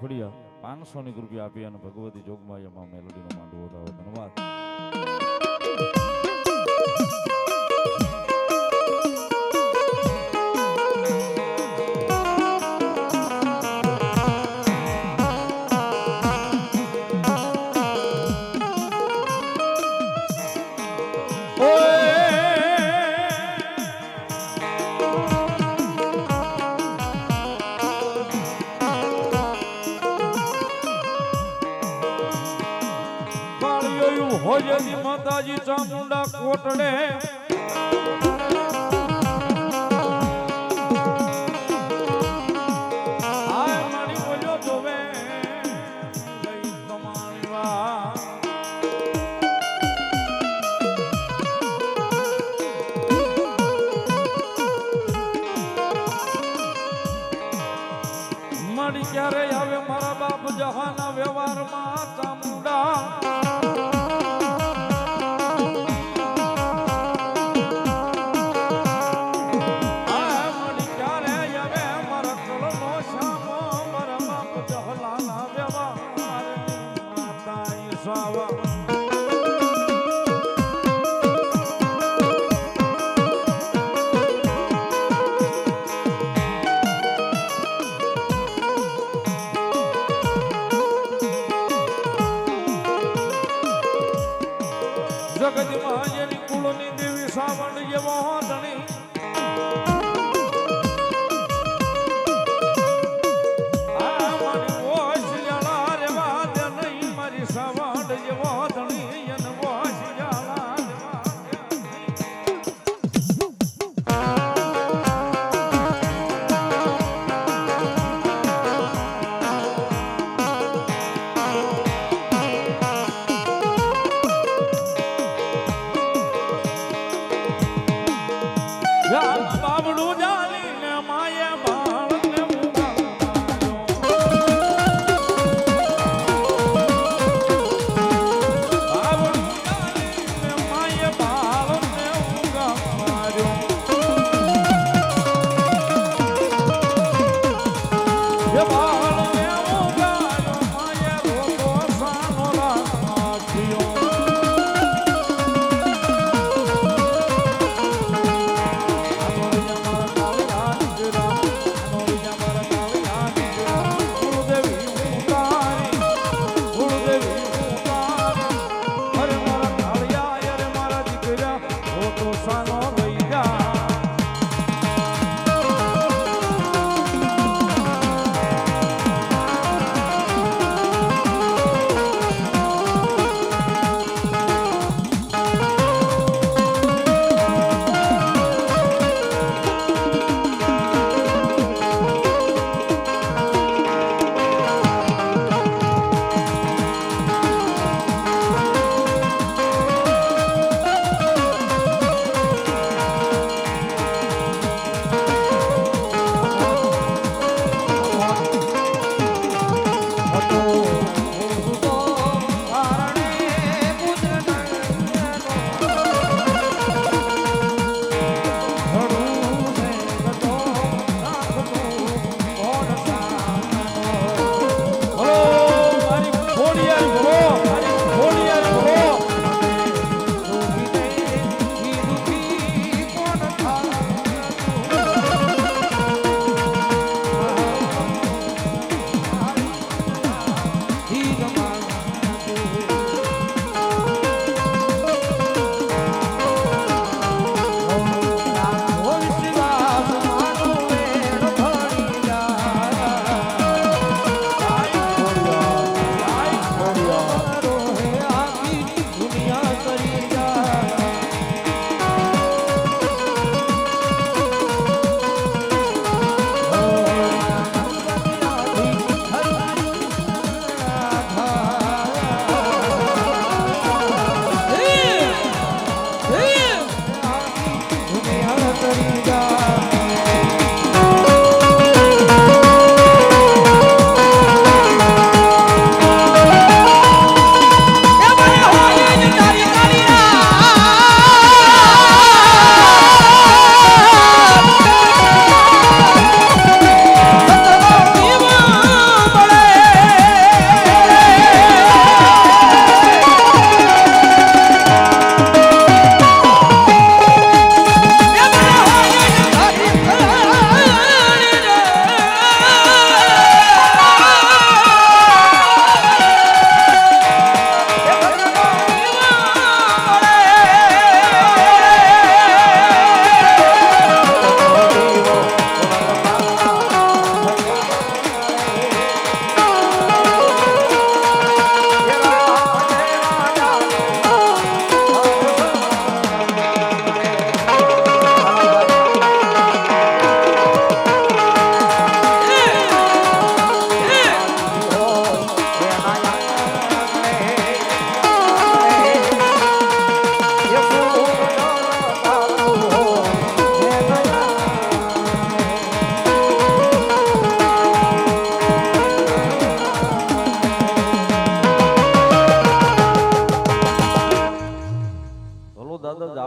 ફળિયા 500 રૂપિયા આપી અને ભગવતી જોગમાં એમાં મેલોડીનો માંડવો થાવ. ધન્યવાદ. હોજની માતાજી ચામુંડા કોટડે આય મારી બોલ્યો જોવે લઈ તમારી વાત મારી ક્યારે આવે મારા બાપ જહાના વ્યવહારમાં ચામુંડા જગતમાં જેની કુળની દેવી સાવણ જેવો ધણી આ મારી ઓશિયાળા રેવા દે નહીં મારી સાવણ જેવો ધણી એને ઓશિયાળા બાબડું જાલીને માએ બાળને બાબડું જાલીને માએ બાળને ઊંઘા માર્યો એ બાળને ઊંઘાયો માએ રોતો સાનો રાખ્યો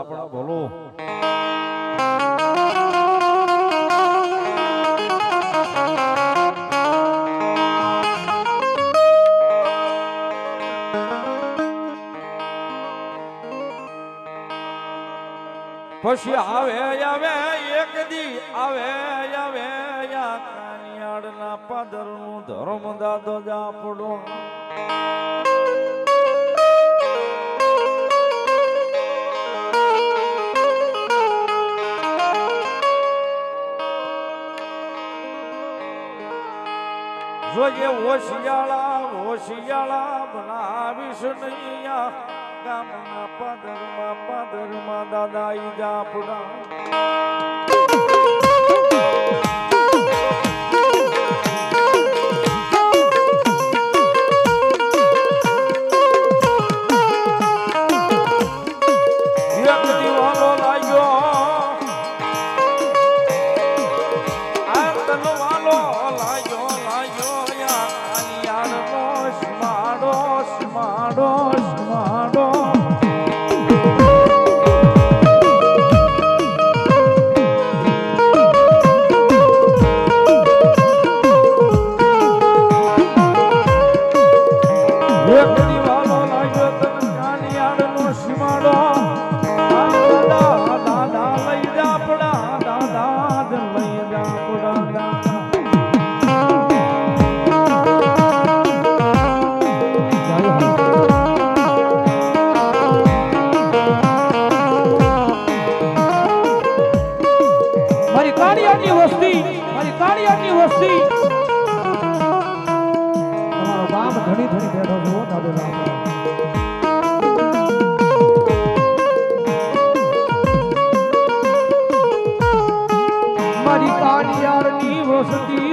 જાપડા બોલો. પછી આવે એક દી આવે કાનિયાળના પાદરનું ધર્મ દાદો જાપડો. જોજે હોશિયાળા બનાવીશ નૈયા ગામના પાદરમાં દાદા ઈ જાપડા.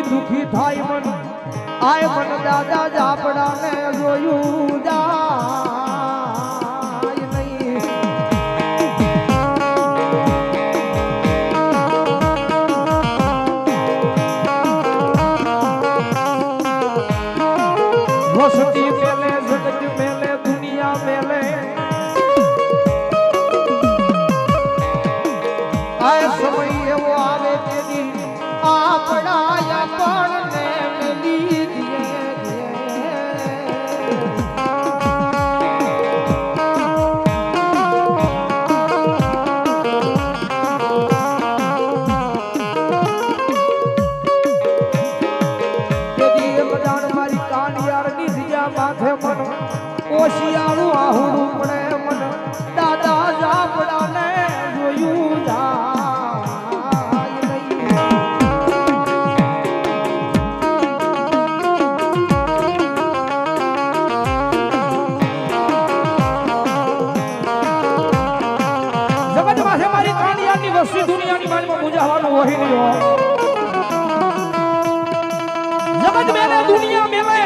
દુખી થાય મન આય મન દાદા જાપડા ને જોયું જાય નહીં. વસતી મેલે જગત મેલે દુનિયા મેલે આય સમય એવો આવે તેની આપડા ઓશિયાળું આહુડું પડે મન દાદા જાપડા ને જોયું જાય નહીં. જગત માથે મારી કાનિયાની વસ્તી દુનિયાની માલમાં મુજાવાનું વહી રહ્યો. જગત મેલે દુનિયા મેલે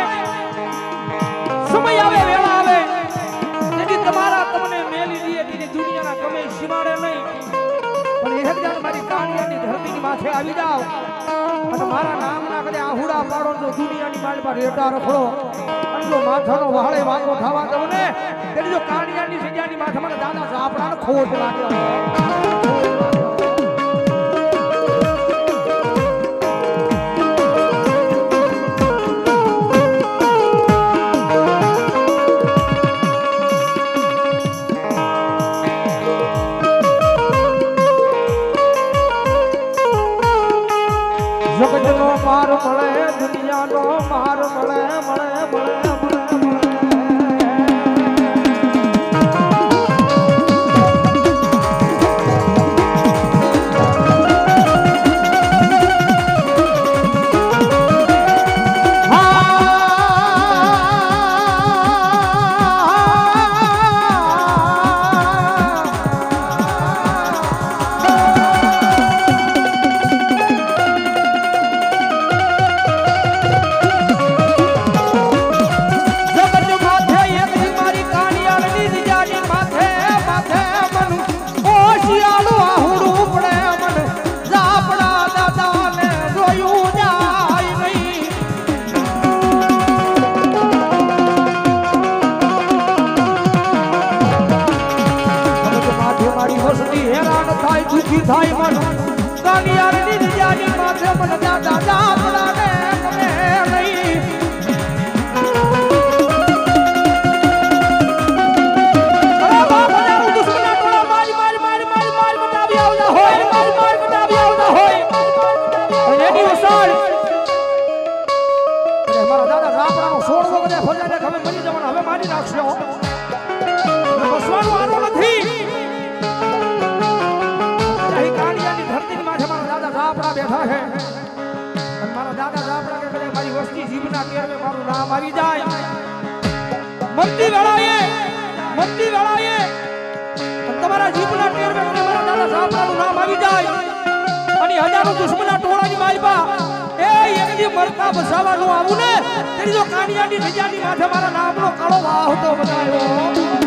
સમય આવે વેળા આવે તેથી તમારા તમને મેલી દીએ તેની દુનિયાના ગમે સીમાડે નહીં. પણ એક જાણ મારી કાનિયાની ધરતીની માથે આવી જાવ અને મારા નામના કદે આહુડા પાડો તો દુનિયાની માલ પર રેટા રખડો અને જો માથાનો વહાળે વાંકો થવા દો ને તેની જો કાનિયાની જગ્યાની માથે મને દાદા જાપડાને ખોટ લાગે. જગતનો માર મળે દુનિયાનો માર મળે મળે મળે મળે મળે. દુખી થાય મન કાનિયાની નિજાની માથે મન દાદા દાપડાને ગમે નહીં બેઠા છે અને મારા દાદા દાપડા કે કદાચ મારી વસ્તી જીવના કેરમે મારું નામ આવી જાય મરતી વેળાએ તમારા જીવના કેરમે મારા દાદા દાપડાનું નામ આવી જાય અને હજારો દુશ્મના ટોળાની માલપા એ એકજી મરતા બસાવાનું આવું ને તેની જો કાનિયાની રજાની માથે મારા નામનો કાળો વાહતો બનાવ્યો